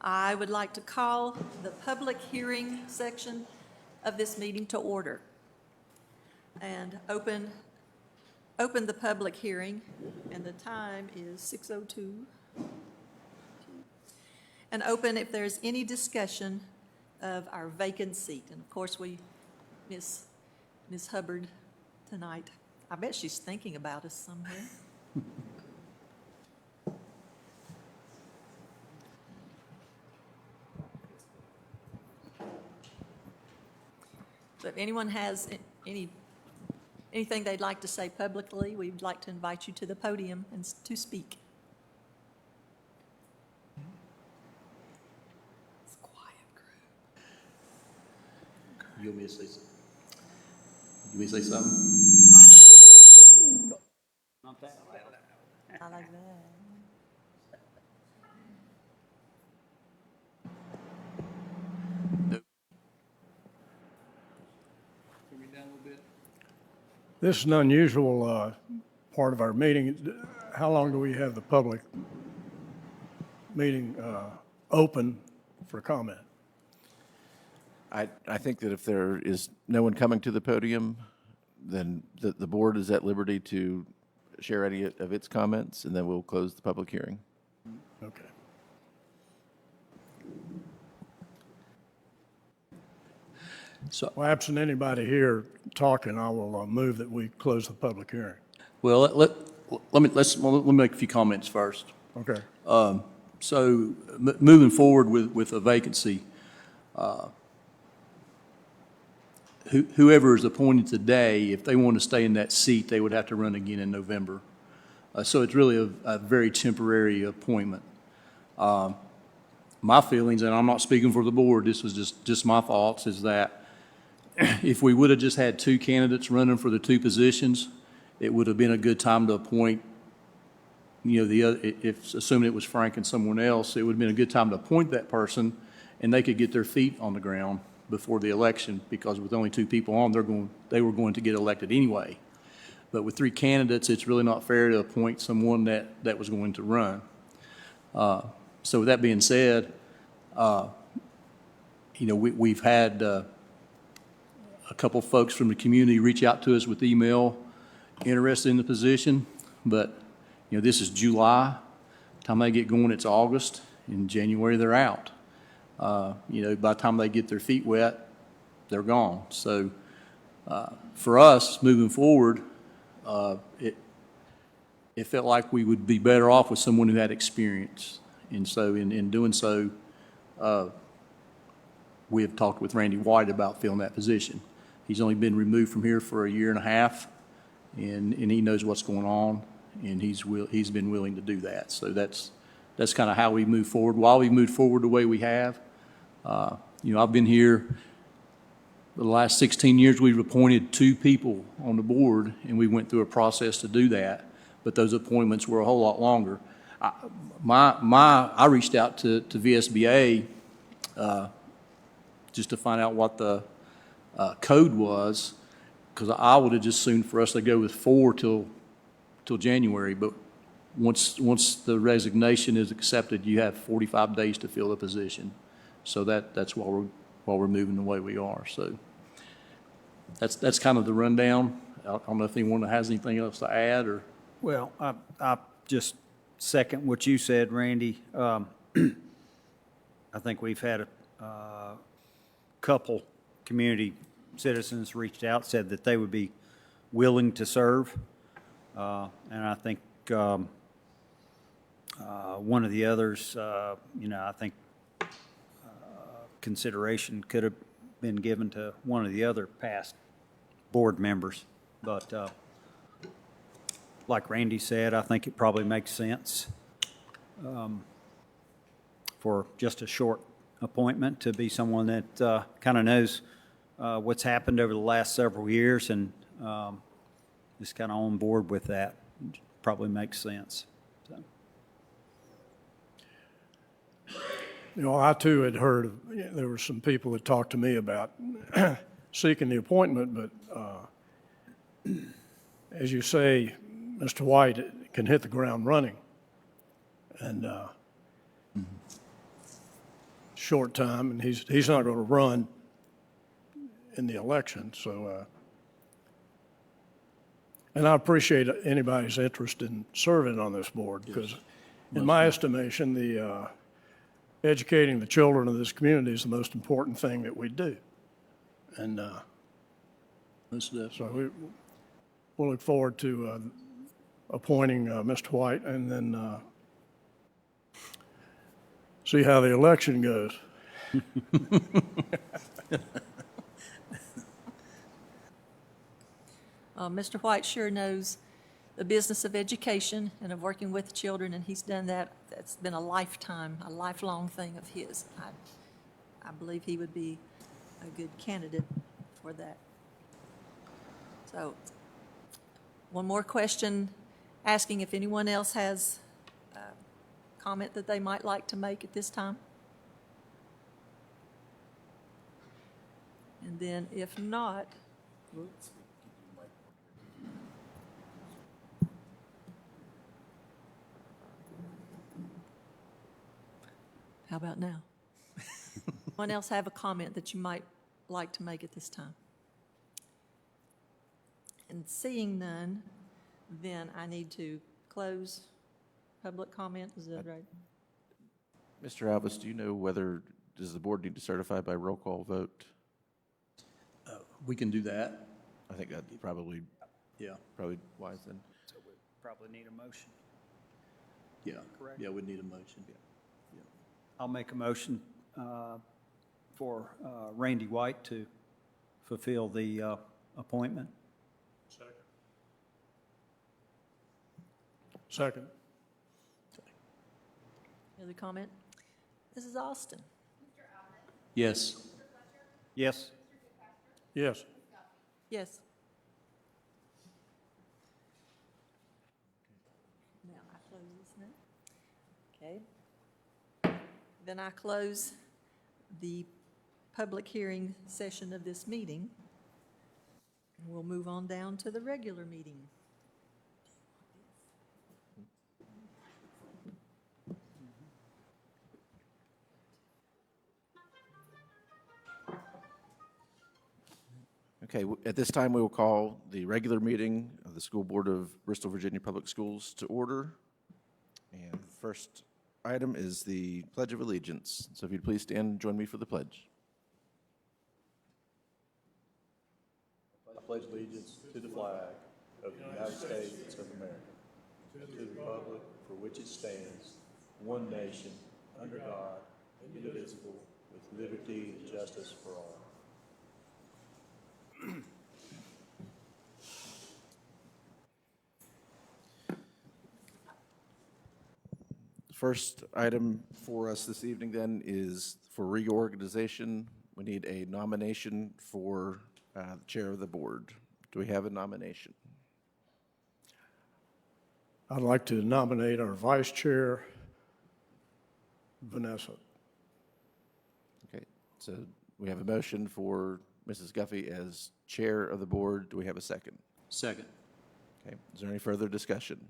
I would like to call the public hearing section of this meeting to order and open the public hearing, and the time is 6:02. And open if there's any discussion of our vacant seat. And of course, we miss Ms. Hubbard tonight. I bet she's thinking about us somewhere. So if anyone has anything they'd like to say publicly, we'd like to invite you to the podium and to speak. It's a quiet group. You want me to say something? You want me to say something? Not that loud. I like that. Turn me down a little bit. This is an unusual part of our meeting. How long do we have the public meeting open for comment? I think that if there is no one coming to the podium, then the board is at liberty to share any of its comments, and then we'll close the public hearing. Okay. So, Well, absent anybody here talking, I will move that we close the public hearing. well, let me make a few comments first. Okay. So, moving forward with a vacancy, whoever is appointed today, if they want to stay in that seat, they would have to run again in November. So it's really a very temporary appointment. My feelings, and I'm not speaking for the board, this was just my thoughts, is that if we would have just had two candidates running for the two positions, it would have been a good time to appoint, the other, if assuming it was Frank and someone else, it would have been a good time to appoint that person, and they could get their feet on the ground before the election, because with only two people on, they were going to get elected anyway. But with three candidates, it's really not fair to appoint someone that was going to run. So with that being said, we've had a couple folks from the community reach out to us with email interested in the position, but this is July. Time they get going, it's August. In January, they're out. By the time they get their feet wet, they're gone. So for us, moving forward, it felt like we would be better off with someone who had experience. And so in doing so, we have talked with Randy White about filling that position. He's only been removed from here for a year and a half, and he knows what's going on, and he's been willing to do that. So that's kind of how we move forward. While we moved forward the way we have, I've been here for the last 16 years. We've appointed two people on the board, and we went through a process to do that, but those appointments were a whole lot longer. I reached out to VSBA just to find out what the code was, because I would have just assumed for us to go with 4 till January, but once the resignation is accepted, you have 45 days to fill the position. So that's why we're moving the way we are. So that's kind of the rundown. I don't know if anyone has anything else to add or. Well, I just second what you said, Randy. I think we've had a couple community citizens reached out, said that they would be willing to serve. And I think one of the others, I think consideration could have been given to one of the other past board members. But like Randy said, I think it probably makes sense for just a short appointment to be someone that kind of knows what's happened over the last several years and is kind of on board with that. Probably makes sense. So. I too had heard there were some people that talked to me about seeking the appointment, but as you say, Mr. White can hit the ground running. And short time, and he's not going to run in the election, so, and I appreciate anybody's interest in serving on this board, because in my estimation, the educating the children of this community is the most important thing that we do. And Most definitely. so we'll look forward to appointing Mr. White, and then see how the election goes. Mr. White sure knows the business of education and of working with children, and he's done that. That's been a lifelong thing of his. I believe he would be a good candidate for that. So, one more question, asking if anyone else has a comment that they might like to make at this time. And then if not, how about now? Anyone else have a comment that you might like to make at this time? And seeing none, then I need to close public comment, is that right? Mr. Alvis, do you know whether, does the board need to certify by roll call vote? We can do that. I think that'd probably wise then. So we probably need a motion. Yeah. Correct. Yeah, we'd need a motion. I'll make a motion for Randy White to fulfill the appointment. Second. Any other comment? Mrs. Austin? Yes. Yes. Yes. Yes. Now I close this now. Okay. Then I close the public hearing session of this meeting. And we'll move on down to the regular meeting. Okay, at this time, we will call the regular meeting of the School Board of Bristol, Virginia Public Schools to order. And the first item is the Pledge of Allegiance. So if you'd please stand and join me for the pledge. I pledge allegiance to the flag of the United States of America, to the republic for which it stands, one nation, under God, indivisible, with liberty and justice for all. First item for us this evening then is for reorganization. We need a nomination for the chair of the board. Do we have a nomination? I'd like to nominate our vice chair, Vanessa. Okay, so we have a motion for Mrs. Guffey as chair of the board. Do we have a second? Second. Okay, is there any further discussion?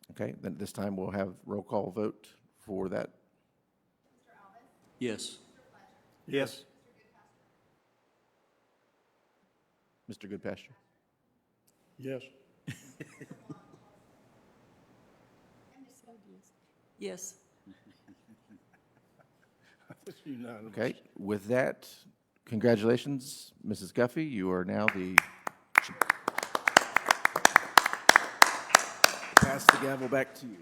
Okay, then this time we'll have roll call vote for that. Yes. Yes. Mr. Goodpasture? Yes. Yes. Unanimous. Okay, with that, congratulations, Mrs. Guffey. You are now the... Pass the gavel back to you.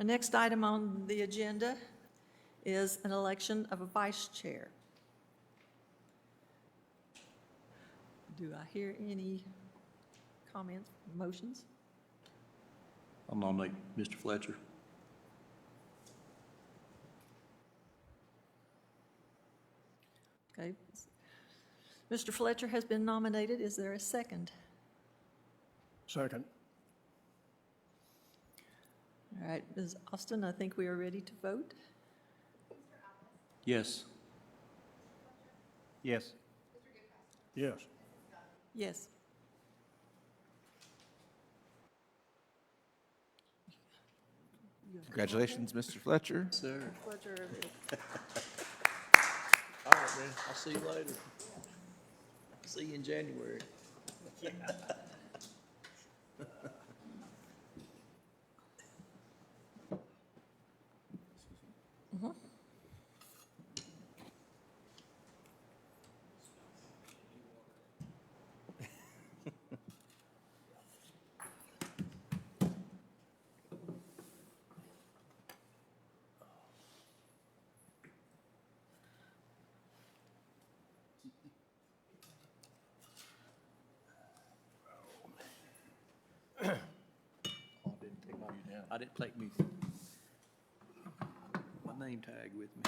The next item on the agenda is an election of a vice chair. Do I hear any comments, motions? I'll nominate Mr. Fletcher. Okay. Mr. Fletcher has been nominated. Is there a second? Second. All right, Ms. Austin, I think we are ready to vote. Yes. Yes. Yes. Yes. Congratulations, Mr. Fletcher. Sir. Fletcher, All right, man. I'll see you later. See you in January. I didn't take my name tag with me.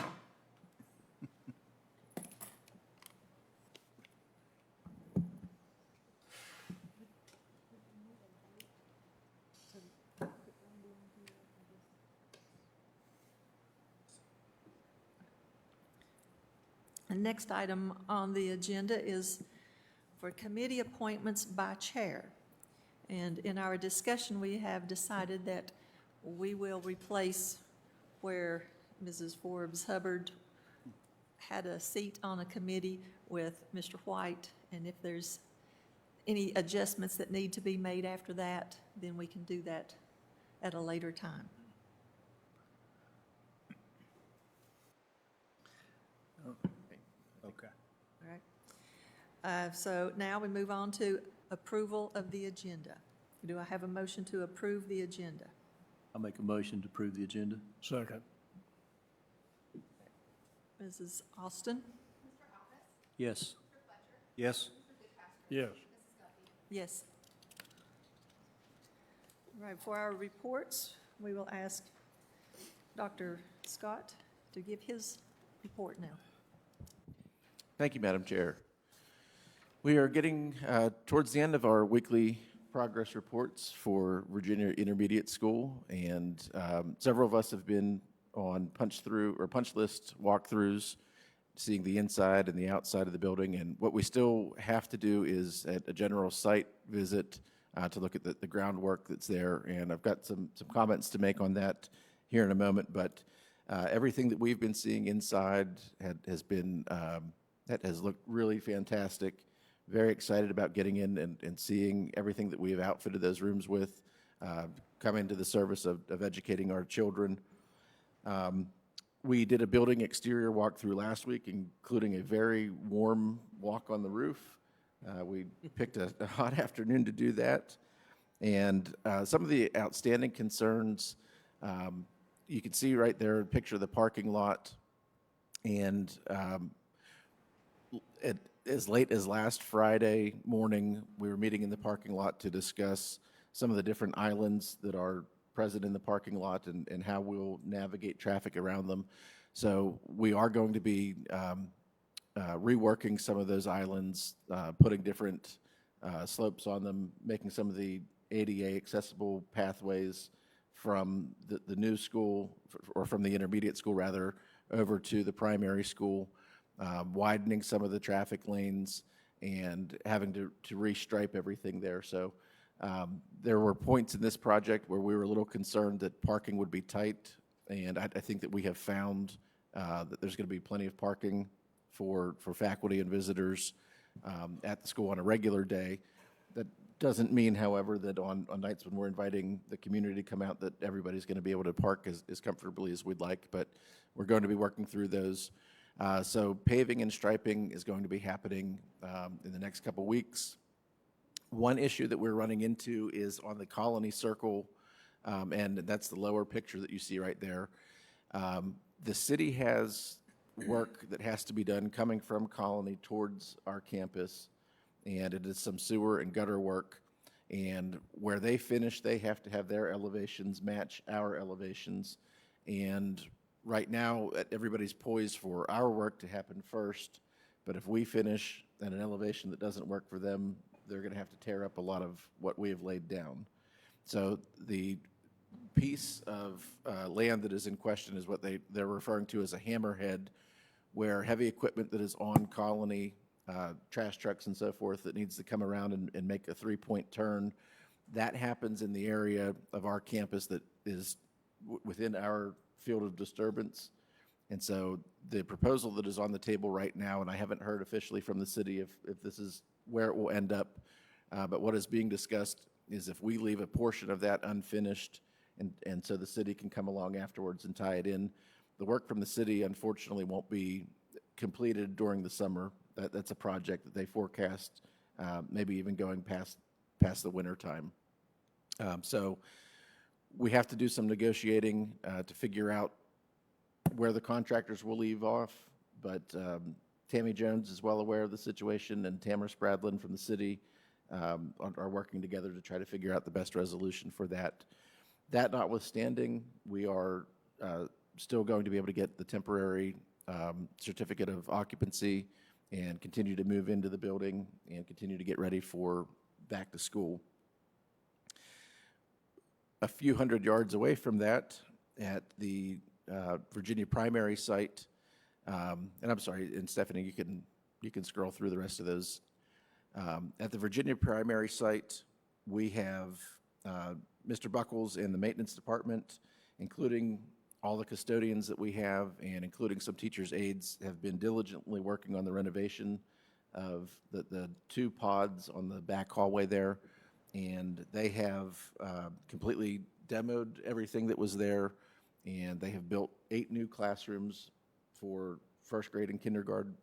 The next item on the agenda is for committee appointments by chair. And in our discussion, we have decided that we will replace where Mrs. Forbes Hubbard had a seat on a committee with Mr. White. And if there's any adjustments that need to be made after that, then we can do that at a later time. Okay. All right. So now we move on to approval of the agenda. Do I have a motion to approve the agenda? I'll make a motion to approve the agenda. Second. Mrs. Austin? Yes. Yes. Yes. Yes. All right, for our reports, we will ask Dr. Scott to give his report now. Thank you, Madam Chair. We are getting towards the end of our weekly progress reports for Virginia Intermediate School, and several of us have been on punch list walkthroughs, seeing the inside and the outside of the building. And what we still have to do is a general site visit to look at the groundwork that's there. And I've got some comments to make on that here in a moment. But everything that we've been seeing inside has looked really fantastic. Very excited about getting in and seeing everything that we have outfitted those rooms with, come into the service of educating our children. We did a building exterior walkthrough last week, including a very warm walk on the roof. We picked a hot afternoon to do that. And some of the outstanding concerns, you can see right there a picture of the parking lot. And as late as last Friday morning, we were meeting in the parking lot to discuss some of the different islands that are present in the parking lot and how we'll navigate traffic around them. So we are going to be reworking some of those islands, putting different slopes on them, making some of the ADA accessible pathways from the new school, or from the intermediate school rather, over to the primary school. Widening some of the traffic lanes and having to restripe everything there. So there were points in this project where we were a little concerned that parking would be tight, and I think that we have found that there's going to be plenty of parking for faculty and visitors at the school on a regular day. That doesn't mean, however, that on nights when we're inviting the community to come out, that everybody's going to be able to park as comfortably as we'd like, but we're going to be working through those. So paving and striping is going to be happening in the next couple weeks. One issue that we're running into is on the Colony Circle and that's the lower picture that you see right there. The city has work that has to be done coming from Colony towards our campus, and it is some sewer and gutter work. And where they finish, they have to have their elevations match our elevations. And right now, everybody's poised for our work to happen first. But if we finish at an elevation that doesn't work for them, they're going to have to tear up a lot of what we have laid down. So the piece of land that is in question is what they're referring to as a hammerhead, where heavy equipment that is on Colony, trash trucks and so forth, that needs to come around and make a three-point turn, that happens in the area of our campus that is within our field of disturbance. And so the proposal that is on the table right now, and I haven't heard officially from the city if this is where it will end up, but what is being discussed is if we leave a portion of that unfinished, and so the city can come along afterwards and tie it in. The work from the city, unfortunately, won't be completed during the summer. That's a project that they forecast, maybe even going past the winter time. So we have to do some negotiating to figure out where the contractors will leave off, but Tammy Jones is well aware of the situation, and Tamara Spradlin from the city are working together to try to figure out the best resolution for that. That notwithstanding, we are still going to be able to get the temporary certificate of occupancy and continue to move into the building and continue to get ready for back to school. A few hundred yards away from that, at the Virginia primary site, and I'm sorry, and Stephanie, you can scroll through the rest of those. At the Virginia primary site, we have Mr. Buckles and the maintenance department, including all the custodians that we have, and including some teachers' aides, have been diligently working on the renovation of the two pods on the back hallway there. And they have completely demoed everything that was there, and they have built 8 new classrooms for first grade and kindergarten,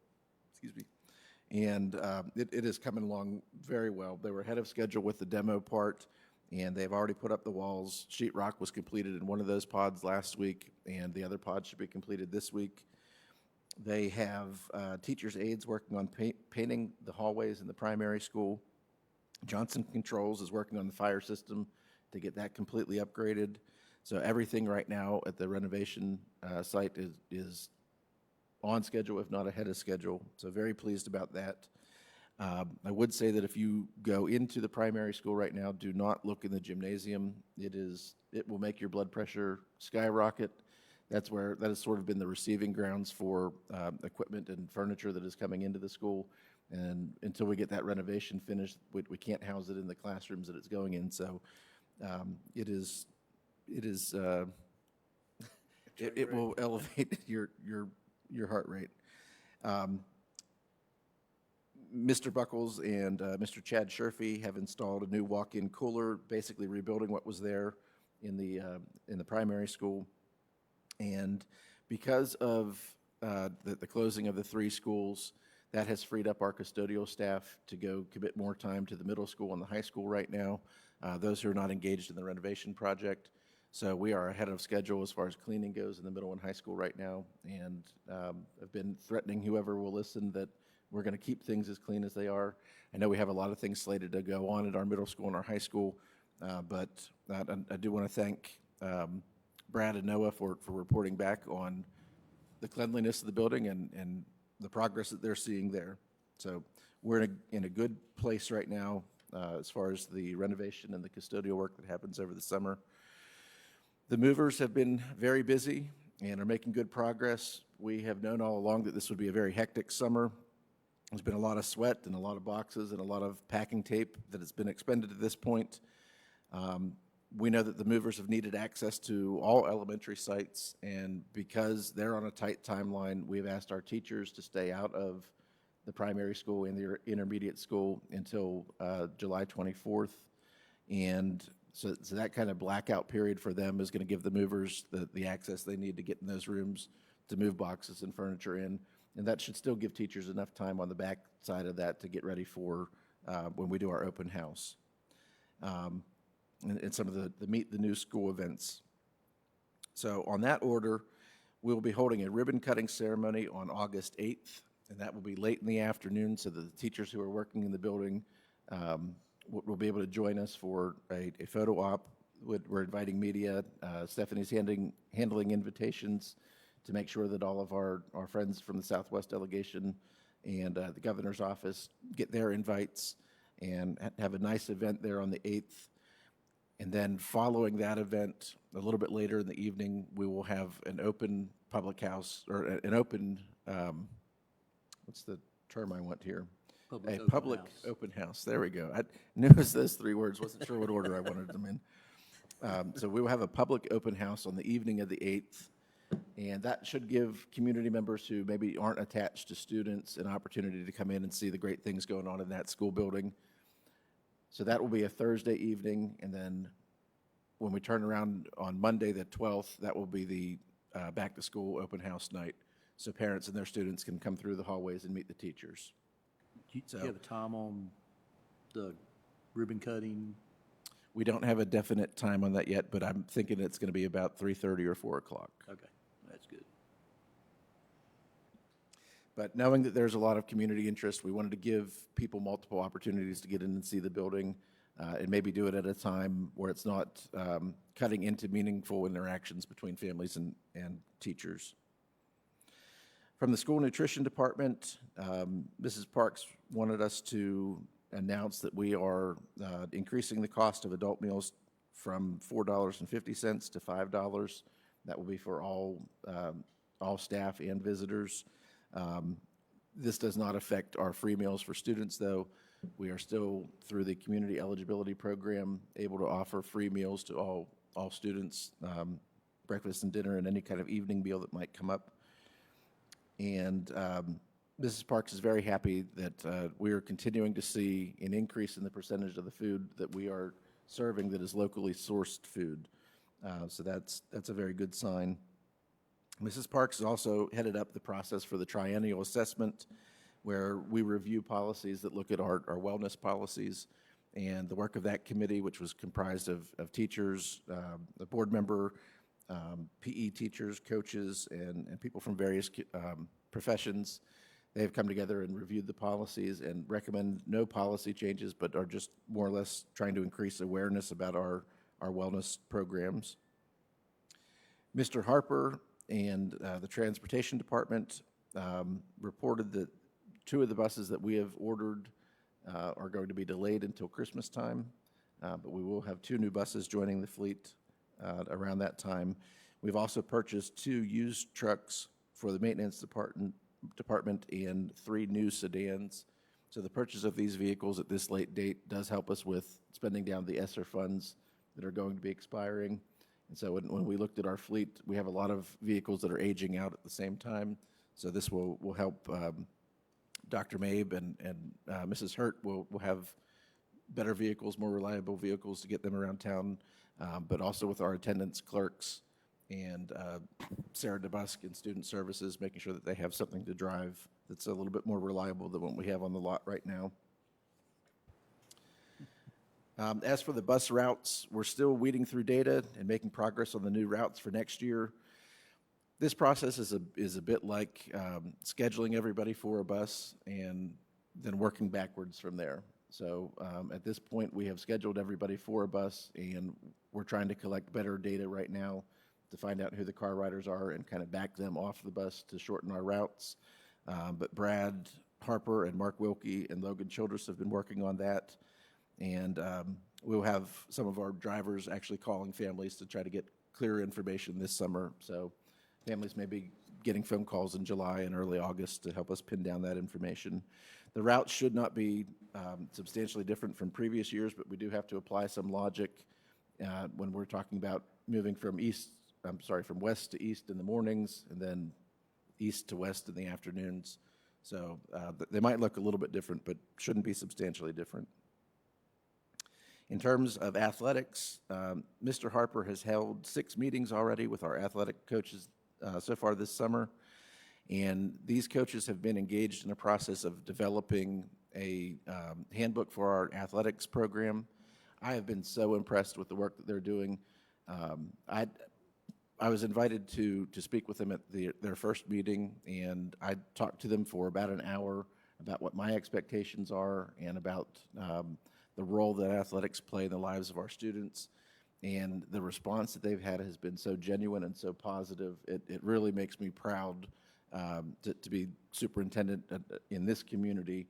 and it is coming along very well. They were ahead of schedule with the demo part, and they've already put up the walls. Sheetrock was completed in one of those pods last week, and the other pod should be completed this week. They have teachers' aides working on painting the hallways in the primary school. Johnson Controls is working on the fire system to get that completely upgraded. So everything right now at the renovation site is on schedule, if not ahead of schedule. So very pleased about that. I would say that if you go into the primary school right now, do not look in the gymnasium. It will make your blood pressure skyrocket. That has sort of been the receiving grounds for equipment and furniture that is coming into the school. And until we get that renovation finished, we can't house it in the classrooms that it's going in. So it will elevate your heart rate. Mr. Buckles and Mr. Chad Sherfy have installed a new walk-in cooler, basically rebuilding what was there in the primary school. And because of the closing of the 3 schools, that has freed up our custodial staff to go commit more time to the middle school and the high school right now, those who are not engaged in the renovation project. So we are ahead of schedule as far as cleaning goes in the middle and high school right now, and I've been threatening whoever will listen that we're going to keep things as clean as they are. I know we have a lot of things slated to go on at our middle school and our high school, but I do want to thank Brad and Noah for reporting back on the cleanliness of the building and the progress that they're seeing there. So we're in a good place right now as far as the renovation and the custodial work that happens over the summer. The movers have been very busy and are making good progress. We have known all along that this would be a very hectic summer. There's been a lot of sweat and a lot of boxes and a lot of packing tape that has been expended at this point. We know that the movers have needed access to all elementary sites, and because they're on a tight timeline, we've asked our teachers to stay out of the primary school and the intermediate school until July 24th. And so that kind of blackout period for them is going to give the movers the access they need to get in those rooms to move boxes and furniture in. And that should still give teachers enough time on the back side of that to get ready for when we do our open house. and some of the Meet the New School events. So on that order, we'll be holding a ribbon-cutting ceremony on August 8th, and that will be late in the afternoon, so that the teachers who are working in the building will be able to join us for a photo op. We're inviting media. Stephanie's handling invitations to make sure that all of our friends from the Southwest delegation and the governor's office get their invites and have a nice event there on the 8th. And then following that event, a little bit later in the evening, we will have an open public house, or an open, what's the term I want here? Public A open public house. open house. There we go. I knew it was those three words. Wasn't sure what order I wanted them in. So we will have a public open house on the evening of the 8th, and that should give community members who maybe aren't attached to students an opportunity to come in and see the great things going on in that school building. So that will be a Thursday evening, and then when we turn around on Monday, the 12th, that will be the back-to-school open house night, so parents and their students can come through the hallways and meet the teachers. Do you have a time on the ribbon cutting? We don't have a definite time on that yet, but I'm thinking it's going to be about 3:30 or 4 o'clock. Okay, that's good. But knowing that there's a lot of community interest, we wanted to give people multiple opportunities to get in and see the building, and maybe do it at a time where it's not cutting into meaningful interactions between families and teachers. From the school nutrition department, Mrs. Parks wanted us to announce that we are increasing the cost of adult meals from $4.50 to $5. That will be for all staff and visitors. This does not affect our free meals for students, though. We are still, through the community eligibility program, able to offer free meals to all students, breakfast and dinner, and any kind of evening meal that might come up. And Mrs. Parks is very happy that we are continuing to see an increase in the percentage of the food that we are serving that is locally sourced food. So that's a very good sign. Mrs. Parks has also headed up the process for the triennial assessment, where we review policies that look at our wellness policies. And the work of that committee, which was comprised of teachers, a board member, PE teachers, coaches, and people from various professions, they have come together and reviewed the policies and recommend no policy changes, but are just more or less trying to increase awareness about our wellness programs. Mr. Harper and the transportation department reported that 2 of the buses that we have ordered are going to be delayed until Christmas time, but we will have 2 new buses joining the fleet around that time. We've also purchased 2 used trucks for the maintenance department and 3 new sedans. So the purchase of these vehicles at this late date does help us with spending down the ESSER funds that are going to be expiring. And so when we looked at our fleet, we have a lot of vehicles that are aging out at the same time. So this will help Dr. Mabe and Mrs. Hurt will have better vehicles, more reliable vehicles to get them around town, but also with our attendance clerks and Sarah DeBusk in student services, making sure that they have something to drive that's a little bit more reliable than what we have on the lot right now. As for the bus routes, we're still weeding through data and making progress on the new routes for next year. This process is a bit like scheduling everybody for a bus and then working backwards from there. So at this point, we have scheduled everybody for a bus, and we're trying to collect better data right now to find out who the car riders are and kind of back them off the bus to shorten our routes. But Brad Harper and Mark Wilkie and Logan Childress have been working on that. And we'll have some of our drivers actually calling families to try to get clearer information this summer. So families may be getting phone calls in July and early August to help us pin down that information. The routes should not be substantially different from previous years, but we do have to apply some logic when we're talking about moving from west to east in the mornings and then east to west in the afternoons. So they might look a little bit different, but shouldn't be substantially different. In terms of athletics, Mr. Harper has held 6 meetings already with our athletic coaches so far this summer, and these coaches have been engaged in a process of developing a handbook for our athletics program. I have been so impressed with the work that they're doing. I was invited to speak with them at their first meeting, and I talked to them for about an hour about what my expectations are and about the role that athletics play in the lives of our students. And the response that they've had has been so genuine and so positive. It really makes me proud to be superintendent in this community.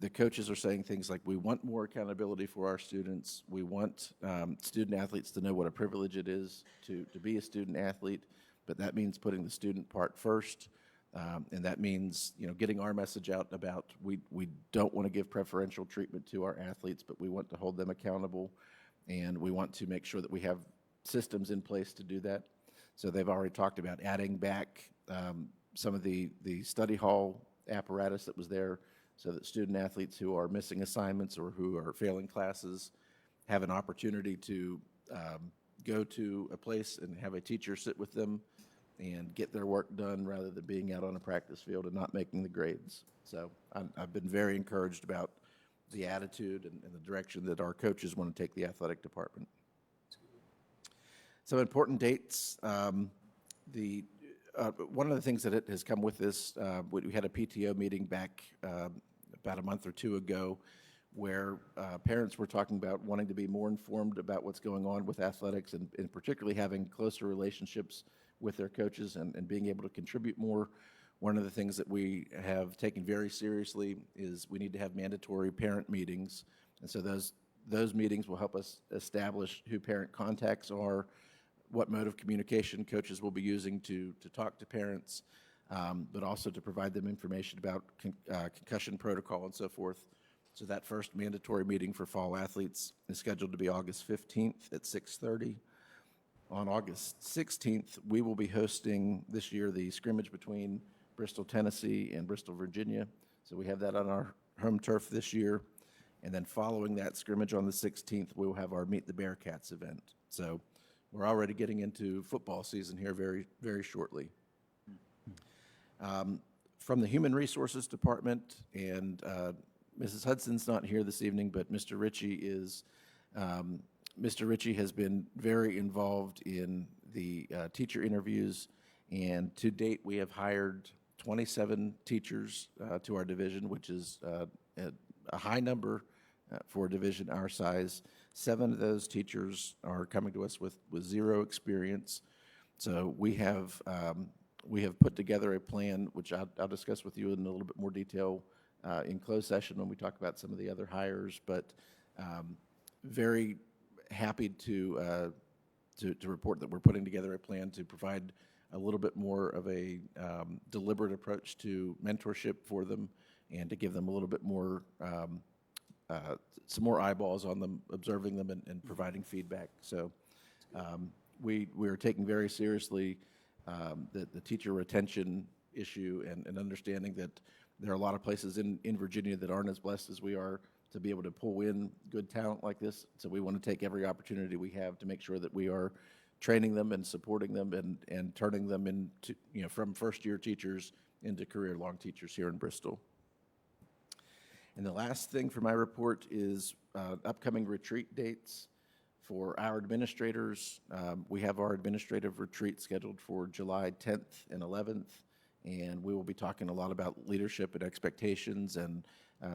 The coaches are saying things like, we want more accountability for our students. We want student athletes to know what a privilege it is to be a student athlete, but that means putting the student part first. And that means, getting our message out about we don't want to give preferential treatment to our athletes, but we want to hold them accountable. And we want to make sure that we have systems in place to do that. So they've already talked about adding back some of the study hall apparatus that was there so that student athletes who are missing assignments or who are failing classes have an opportunity to go to a place and have a teacher sit with them and get their work done rather than being out on a practice field and not making the grades. So I've been very encouraged about the attitude and the direction that our coaches want to take the athletic department. Some important dates. One of the things that has come with this, we had a PTO meeting back about a month or two ago where parents were talking about wanting to be more informed about what's going on with athletics and particularly having closer relationships with their coaches and being able to contribute more. One of the things that we have taken very seriously is we need to have mandatory parent meetings. And so those meetings will help us establish who parent contacts are, what mode of communication coaches will be using to talk to parents, but also to provide them information about concussion protocol and so forth. So that first mandatory meeting for fall athletes is scheduled to be August 15th at 6:30. On August 16th, we will be hosting this year the scrimmage between Bristol, Tennessee and Bristol, Virginia. So we have that on our home turf this year. And then following that scrimmage on the 16th, we will have our Meet the Bearcats event. So we're already getting into football season here very, very shortly. From the Human Resources Department, and Mrs. Hudson's not here this evening, but Mr. Ritchie is. Mr. Ritchie has been very involved in the teacher interviews, and to date, we have hired 27 teachers to our division, which is a high number for a division our size. 7 of those teachers are coming to us with zero experience. So we have put together a plan, which I'll discuss with you in a little bit more detail in closed session when we talk about some of the other hires, but very happy to report that we're putting together a plan to provide a little bit more of a deliberate approach to mentorship for them and to give them a little bit more, some more eyeballs on them, observing them and providing feedback. So we are taking very seriously the teacher retention issue and understanding that there are a lot of places in Virginia that aren't as blessed as we are to be able to pull in good talent like this. So we want to take every opportunity we have to make sure that we are training them and supporting them and turning them into, from first-year teachers into career-long teachers here in Bristol. And the last thing for my report is upcoming retreat dates for our administrators. We have our administrative retreat scheduled for July 10th and 11th, and we will be talking a lot about leadership and expectations and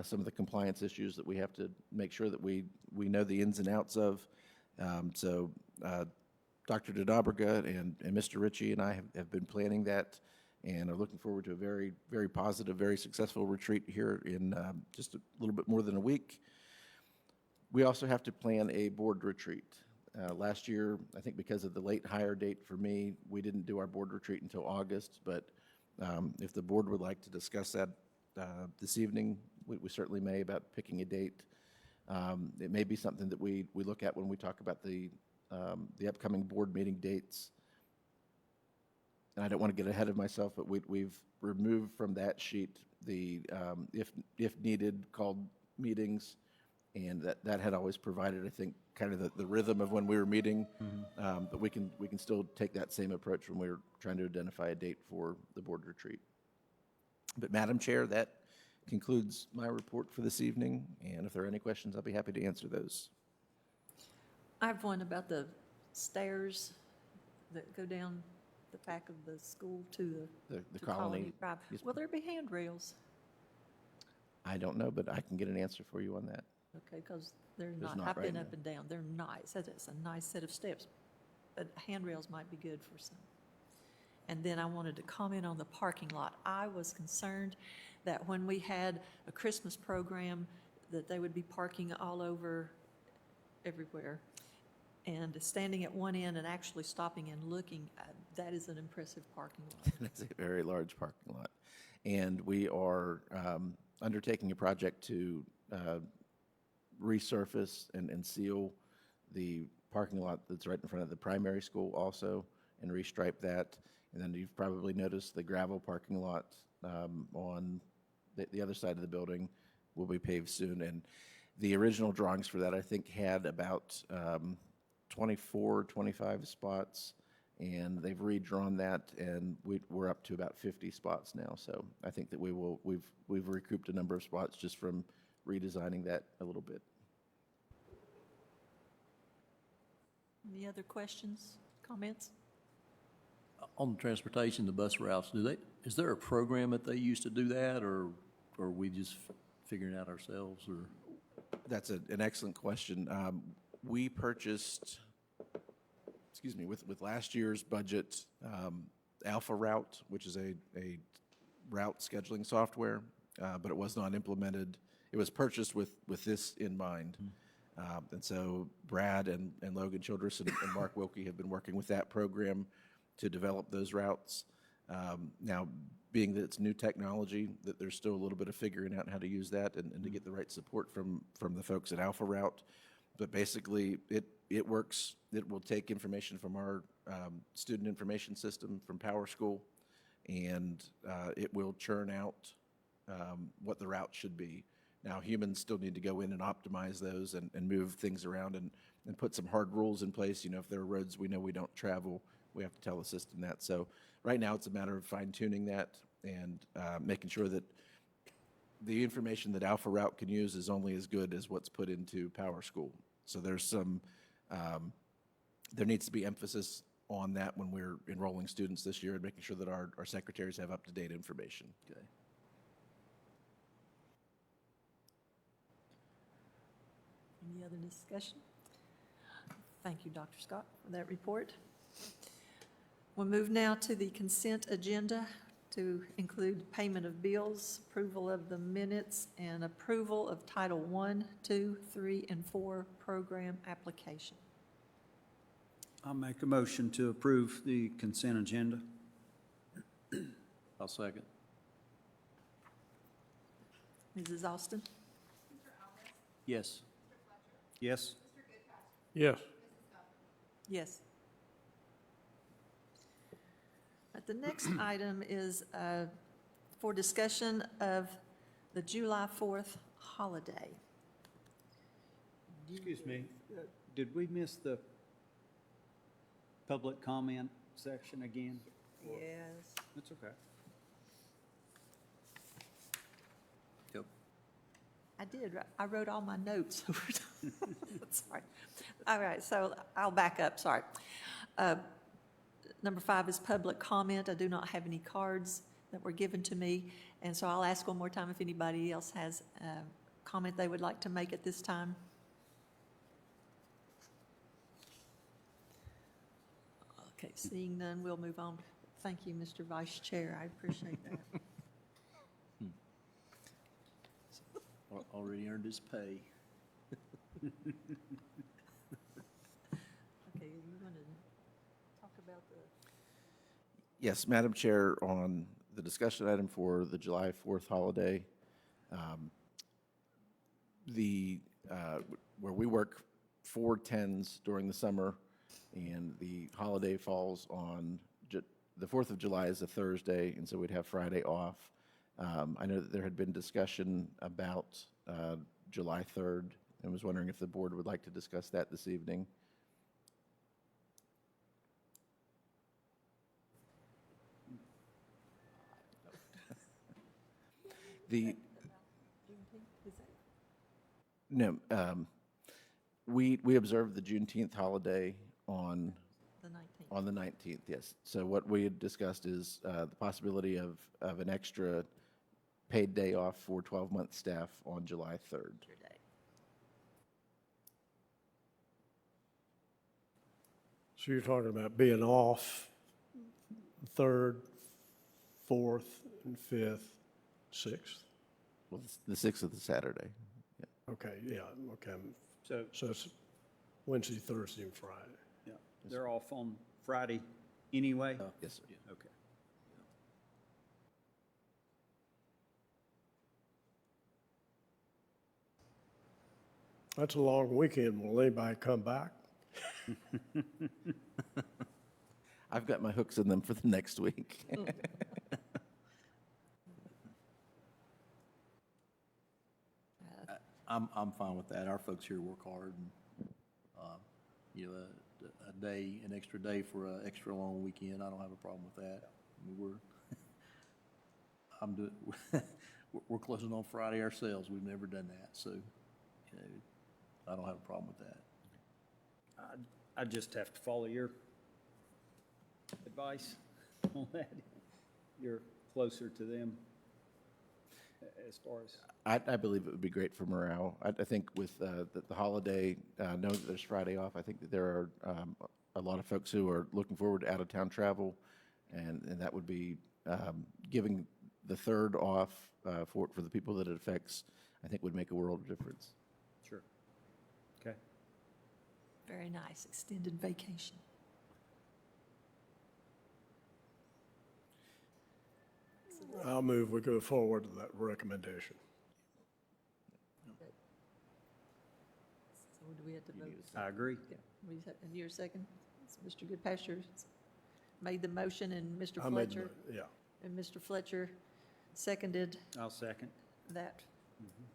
some of the compliance issues that we have to make sure that we know the ins and outs of. So Dr. DeDobrega and Mr. Ritchie and I have been planning that and are looking forward to a very, very positive, very successful retreat here in just a little bit more than a week. We also have to plan a board retreat. Last year, I think because of the late hire date for me, we didn't do our board retreat until August, but if the board would like to discuss that this evening, we certainly may about picking a date. It may be something that we look at when we talk about the upcoming board meeting dates. And I don't want to get ahead of myself, but we've removed from that sheet the if needed called meetings, and that had always provided, I think, kind of the rhythm of when we were meeting. But we can still take that same approach when we're trying to identify a date for the board retreat. But Madam Chair, that concludes my report for this evening, and if there are any questions, I'll be happy to answer those. I have one about the stairs that go down the back of the school to The to colony. Drive. Yes, Will there be handrails? I don't know, but I can get an answer for you on that. Okay, because they're There's not, not I've right been now. up and down, they're not, it says it's a nice set of steps, but handrails might be good for some. And then I wanted to comment on the parking lot. I was concerned that when we had a Christmas program, that they would be parking all over everywhere. And standing at one end and actually stopping and looking, that is an impressive parking lot. It's a very large parking lot. And we are undertaking a project to resurface and seal the parking lot that's right in front of the primary school also, and restripe that. And then you've probably noticed the gravel parking lot on the other side of the building will be paved soon. And the original drawings for that, I think, had about 24, 25 spots, and they've redrawn that, and we're up to about 50 spots now. So I think that we've recouped a number of spots just from redesigning that a little bit. Any other questions, comments? On transportation, the bus routes, is there a program that they use to do that, or are we just figuring it out ourselves, or? That's an excellent question. We purchased, with last year's budget, Alpha Route, which is a route scheduling software, but it was not implemented. It was purchased with this in mind. And so Brad and Logan Childress and Mark Wilkie have been working with that program to develop those routes. Now, being that it's new technology, that there's still a little bit of figuring out how to use that and to get the right support from the folks at Alpha Route. But basically, it works. It will take information from our student information system from Power School, and it will churn out what the route should be. Now, humans still need to go in and optimize those and move things around and put some hard rules in place. You know, if there are roads we know we don't travel, we have to tell the system that. So right now, it's a matter of fine-tuning that and making sure that the information that Alpha Route can use is only as good as what's put into Power School. So there's some, there needs to be emphasis on that when we're enrolling students this year and making sure that our secretaries have up-to-date information. Okay. Any other discussion? Thank you, Dr. Scott, for that report. We'll move now to the consent agenda to include payment of bills, approval of the minutes, and approval of Title 1, 2, 3, and 4 program application. I'll make a motion to approve the consent agenda. I'll second. Mrs. Austin? Yes. Yes? Yes. Yes. The next item is for discussion of the July 4th holiday. Excuse me, did we miss the public comment section again? Yes. That's okay. Yep. I did. I wrote all my notes. Sorry. All right, so I'll back up, sorry. Number 5 is public comment. I do not have any cards that were given to me, and so I'll ask one more time if anybody else has a comment they would like to make at this time. Okay, seeing none, we'll move on. Thank you, Mr. Vice Chair. I appreciate that. Already earned his pay. Okay, you want to talk about the... Yes, Madam Chair, on the discussion item for the July 4th holiday, where we work 4 10s during the summer, and the holiday falls on, the 4th of July is a Thursday, and so we'd have Friday off. I know that there had been discussion about July 3rd, and was wondering if the board would like to discuss that this evening. The, Is that- no, We observed the Juneteenth holiday on The 19th. On the 19th, yes. So what we had discussed is the possibility of an extra paid day off for 12-month staff on July 3rd. Your day. So you're talking about being off 3rd, 4th, and 5th, 6th? Well, the 6th of the Saturday. Yeah. Okay, yeah, okay. So, So it's Wednesday, Thursday, and Friday. yeah, they're off on Friday anyway? Yes, sir. Okay. That's a long weekend. Will anybody come back? I've got my hooks in them for the next week. I'm fine with that. Our folks here work hard and, you know, a day, an extra day for an extra long weekend, I don't have a problem with that. I mean, we're closing on Friday ourselves. We've never done that, so, you know, I don't have a problem with that. I just have to follow your advice on that. You're closer to them as far as, I believe it would be great for morale. I think with the holiday, knowing that there's Friday off, I think that there are a lot of folks who are looking forward to out-of-town travel, and that would be giving the 3rd off for the people that it affects, I think would make a world of difference. sure. Okay. Very nice, extended vacation. I'll move, we go forward to that recommendation. So do we have to vote? I agree. Yeah, and your second? So Mr. Goodpasture made the motion, and Mr. I made the Fletcher, yeah. and Mr. Fletcher seconded I'll second. that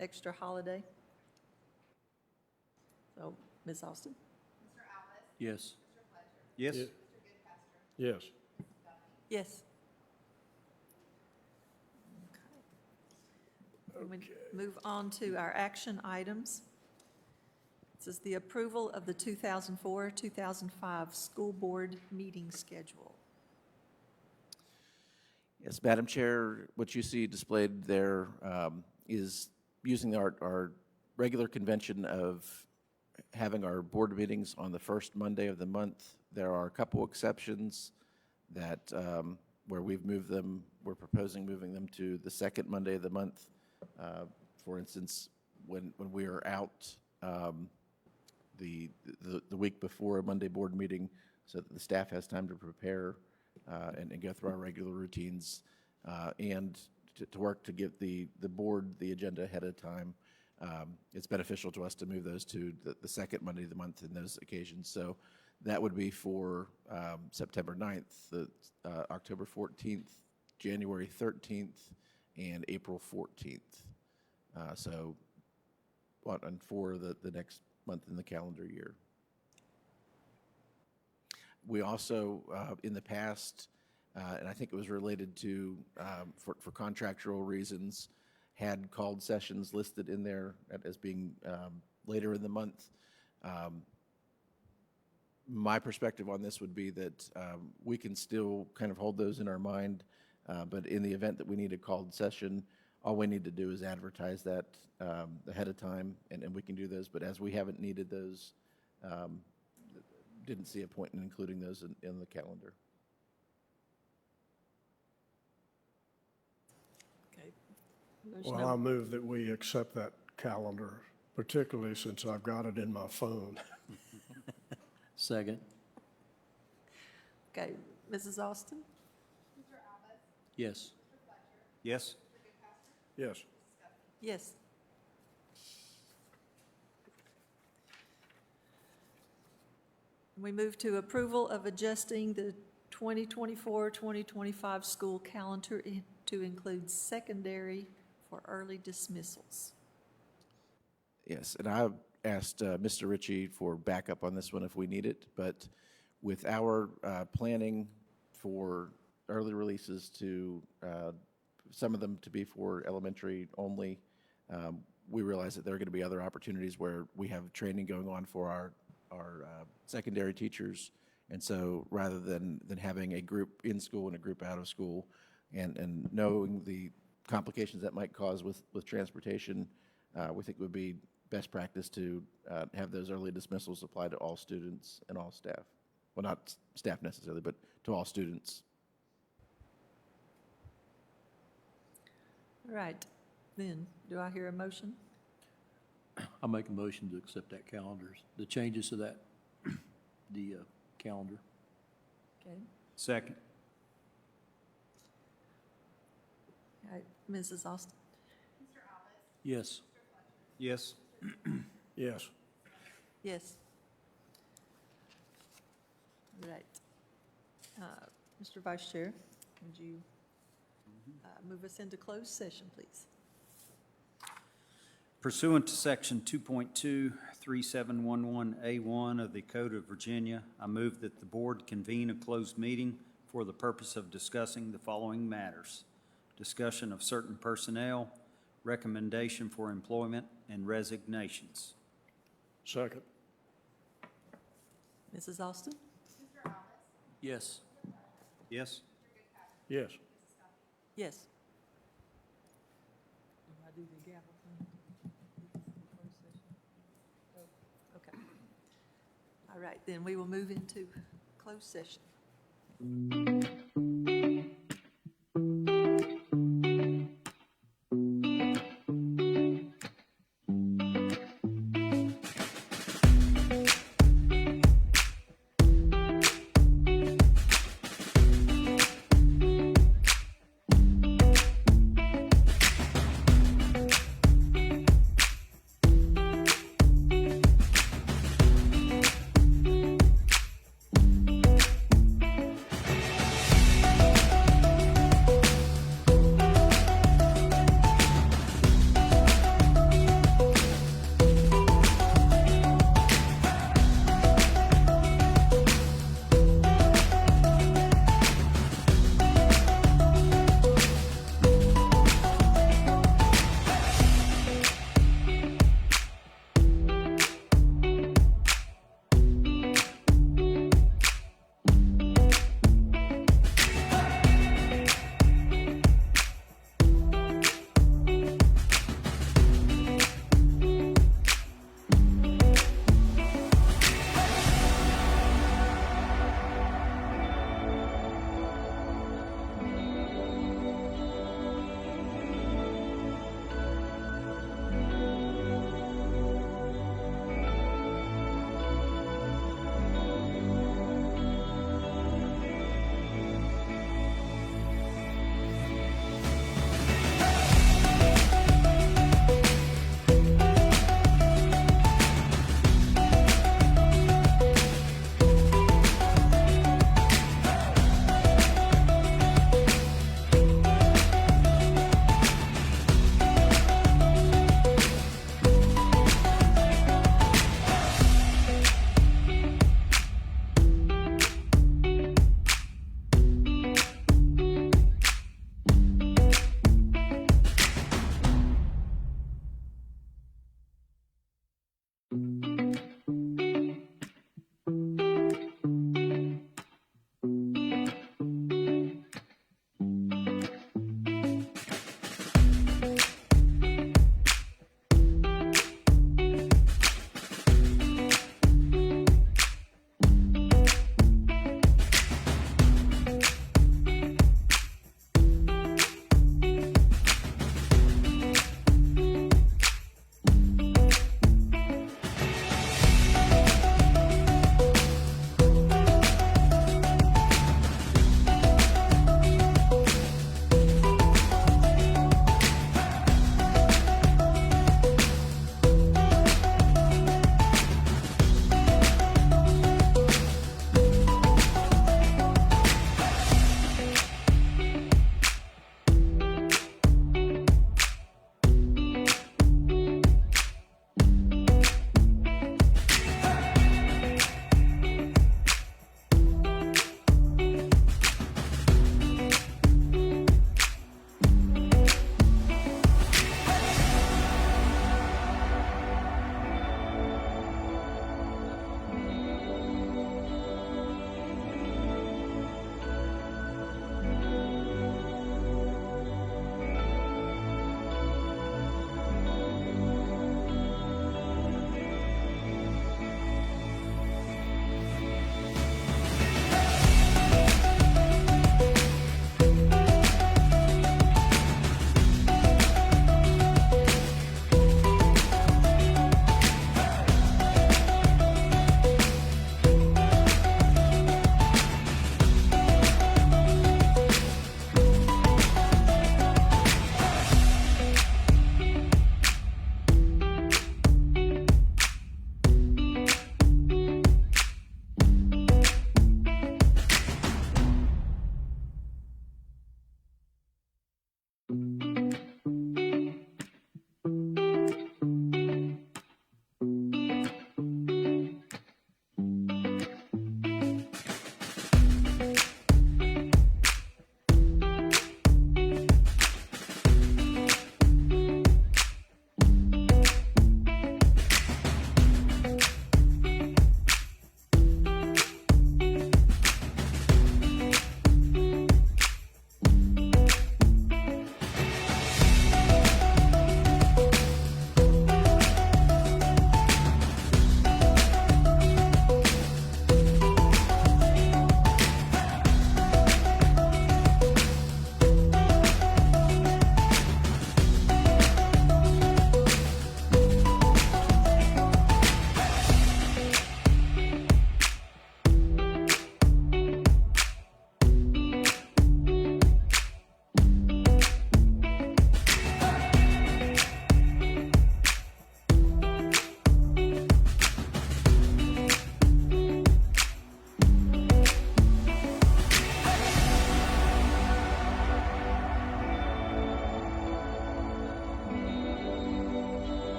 extra holiday. So, Ms. Austin? Yes. Yes? Yeah. Yes. Yes. Okay. We move on to our action items. This is the approval of the 2004-2005 school board meeting schedule. Yes, Madam Chair, what you see displayed there is using our regular convention of having our board meetings on the first Monday of the month. There are a couple exceptions that, where we've moved them, we're proposing moving them to the second Monday of the month. For instance, when we are out the week before a Monday board meeting, so that the staff has time to prepare and go through our regular routines, and to work to give the board the agenda ahead of time. It's beneficial to us to move those to the second Monday of the month in those occasions. So that would be for September 9th, October 14th, January 13th, and April 14th. So and for the next month in the calendar year. We also, in the past, and I think it was related to, for contractual reasons, had called sessions listed in there as being later in the month. My perspective on this would be that we can still kind of hold those in our mind, but in the event that we need a called session, all we need to do is advertise that ahead of time, and we can do those. But as we haven't needed those, didn't see a point in including those in the calendar. Okay. Motion Well, I'll move that we accept that calendar, particularly since I've got it in my phone. Second. Okay, Mrs. Austin? Yes. Yes? Yes. Yes. We move to approval of adjusting the 2024-2025 school calendar to include secondary for early dismissals. Yes, and I asked Mr. Ritchie for backup on this one if we need it, but with our planning for early releases to, some of them to be for elementary only, we realize that there are going to be other opportunities where we have training going on for our secondary teachers. And so rather than having a group in school and a group out of school, and knowing the complications that might cause with transportation, we think it would be best practice to have those early dismissals apply to all students and all staff. Well, not staff necessarily, but to all students. All right, then, do I hear a motion? I make a motion to accept that calendar, the changes to that, the calendar. Okay. Second. All right, Mrs. Austin? Yes. Yes. Yes. Yes. All right. Mr. Vice Chair, would you move us into closed session, please? Pursuant to Section 2.23711A1 of the Code of Virginia, I move that the board convene a closed meeting for the purpose of discussing the following matters: discussion of certain personnel, recommendation for employment, and resignations. Second. Mrs. Austin? Yes. Yes? Yes. Yes. Do I do the gavel thing? Closed session? Oh, okay. All right, then we will move into closed session.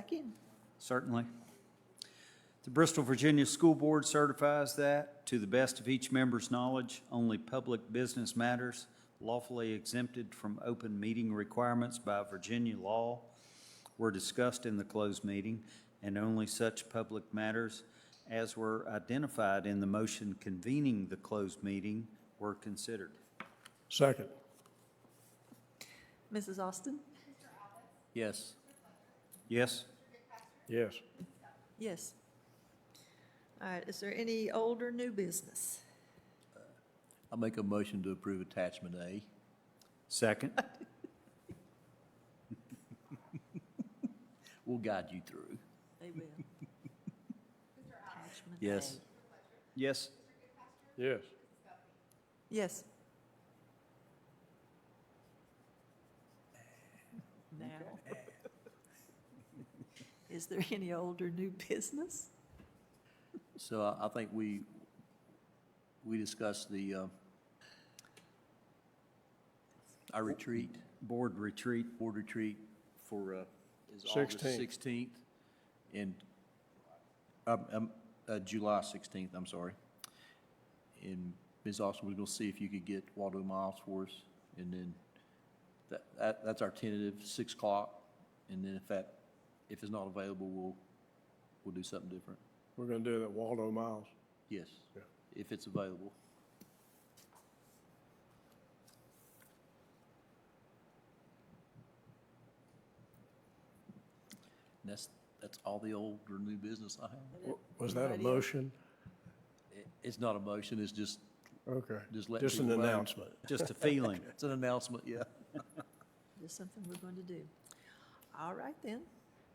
back in. Certainly. The Bristol, Virginia School Board certifies that, to the best of each member's knowledge, only public business matters lawfully exempted from open meeting requirements by Virginia law were discussed in the closed meeting, and only such public matters as were identified in the motion convening the closed meeting were considered. Second. Mrs. Austin? Yes. Yes? Yes. Yes. All right, is there any old or new business? I make a motion to approve attachment A. Second? We'll guide you through. They will. Attachment A. Yes. Yes? Yes. Yes. Now. Is there any old or new business? So I think we discussed the, our retreat, Board retreat. board retreat for, is August 16th. 16th and, July 16th, I'm sorry. And Ms. Austin, we're going to see if you could get Waldo Miles for us. And then that's our tentative, 6 o'clock. And then if it's not available, we'll do something different. We're going to do that Waldo Miles. Yes, Yeah. if it's available. And that's all the old or new business I have. Was that a Anybody else? motion? It's not a motion, it's just Okay. Just let Just an people know. announcement. Just a feeling. It's an announcement, yeah. Just something we're going to do. All right, then.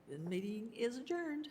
The meeting is adjourned.